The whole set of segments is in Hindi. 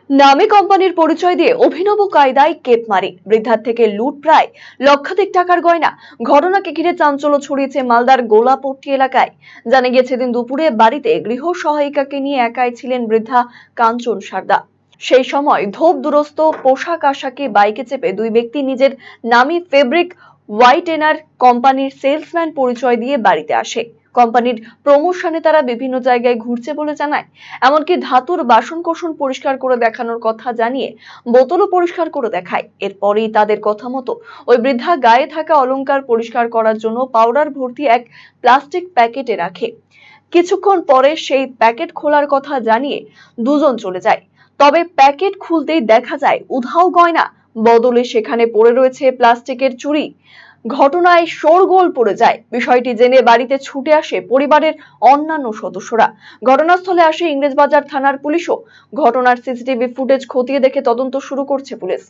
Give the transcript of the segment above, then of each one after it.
নামী কোম্পানির পরিচয় দিয়ে অভিনব কায়দায় কেপমারি বৃদ্ধার থেকে লুট প্রায় লক্ষাধিক টাকার গয়না। ঘটনাকে ঘিরে চাঞ্চল্য ছড়িয়েছে মালদার গোলাপট্টি এলাকায়। জানা গিয়েছে দিন দুপুরে বাড়িতে গৃহ সহায়িকাকে নিয়ে একাই ছিলেন বৃদ্ধা কাঞ্চন সারদা। সেই সময় ধোপ দুরস্ত পোশাক আশাকে বাইকে চেপে দুই ব্যক্তি নিজের নামী ফেব্রিক হোয়াইটেনার কোম্পানির সেলসম্যান পরিচয় দিয়ে বাড়িতে আসে। কোম্পানির প্রমোশনে তারা বিভিন্ন জায়গায় ঘুরছে বলে জানায়। এমনকি ধাতুর বাসন-কোসন পরিষ্কার করে দেখানোর কথা জানিয়ে বোতলও পরিষ্কার করে দেখায়। এরপরেই তাদের কথা মতো ওই বৃদ্ধা গায়ে থাকা অলংকার পরিষ্কার করার জন্য পাউডার ভর্তি এক প্লাস্টিক প্যাকেটে রাখে। কিছুক্ষণ পরে সেই প্যাকেট খোলার কথা জানিয়ে দুজন চলে যায়। তবে প্যাকেট খুলতেই দেখা যায় উধাও গয়না বদলে সেখানে পড়ে রয়েছে প্লাস্টিকের চুড়ি। ঘটনায় শোরগোল পড়ে যায়। বিষয়টি জেনে বাড়িতে ছুটে আসে পরিবারের অন্যান্য সদস্যরা। ঘটনাস্থলে আসে ইংরেজবাজার থানার পুলিশও। ঘটনার সিসিটিভি ফুটেজ খতিয়ে দেখে তদন্ত শুরু করছে পুলিশ।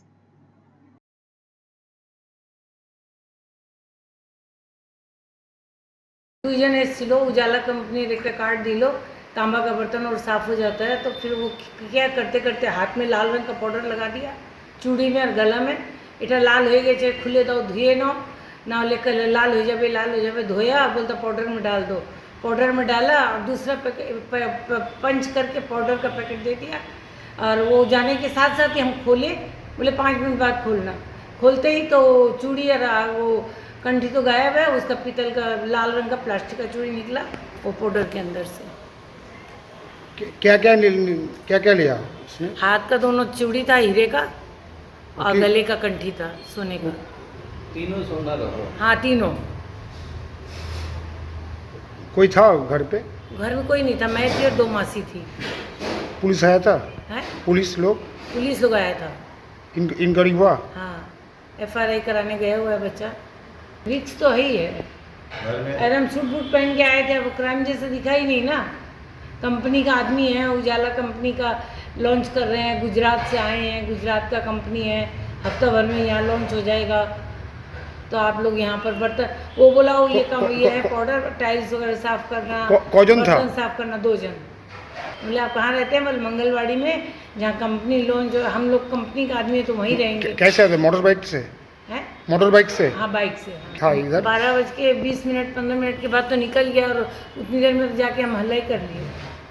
दुईजन एसलो उजाला कंपनी एक कार्ड दिलो तांबा का बर्तन और साफ हो जाता है। तो फिर वो क्या करते करते हाथ में लाल रंग का पाउडर लगा दिया, चूड़ी में और गला में। इटा लाल हो गए चाहे खुले दो धुए ना लेकर लाल हो जाए धोया, बोलता पाउडर में डाल दो। पाउडर में डाला और दूसरा पंच करके पाउडर का पैकेट दे दिया। और वो जाने के साथ साथ ही हम खोले, बोले 5 मिनट बाद खोलना। खोलते ही तो चूड़ी और वो कंठी तो गायब है, उसका पीतल का लाल रंग का प्लास्टिक का चूड़ी निकला वो पाउडर के अंदर से। क्या क्या लिया उसने? हाथ का दोनों चूड़ी था हीरे का और गले का कंठी था सोने का। तीनों सोना रहो। हाँ तीनों। कोई था घर पे? घर में कोई नहीं था, मैं थी और 2 मासी थी। पुलिस आया था? है पुलिस लोग आया था। इंक्वायरी हुआ? हाँ FRI कराने गया हुआ है बच्चा। रिक्स तो है ही है। एकदम सूट बूट पहन के आए थे, अब क्राइम जैसा दिखा ही नहीं ना। कंपनी का आदमी है, उजाला कंपनी का लॉन्च कर रहे हैं, गुजरात से आए हैं, गुजरात का कंपनी है, हफ्ता भर में यहाँ लॉन्च हो जाएगा। तो आप लोग यहाँ पर बर्तन वो बोला वो ये काम ये है पाउडर टाइल्स वगैरह साफ करना। कौन था? बर्तन साफ करना 2 जन। बोले आप कहाँ रहते हैं? बोले मंगलवाड़ी में, जहाँ कंपनी लॉन्च। हम लोग कंपनी का आदमी है तो वहीं रहेंगे। कैसे आते? मोटर बाइक से? है मोटर बाइक से? हाँ बाइक से। हाँ इधर 12 बज के 20 मिनट 15 मिनट के बाद तो निकल गया और उतनी देर में जाके हम हल्ला ही कर लिए।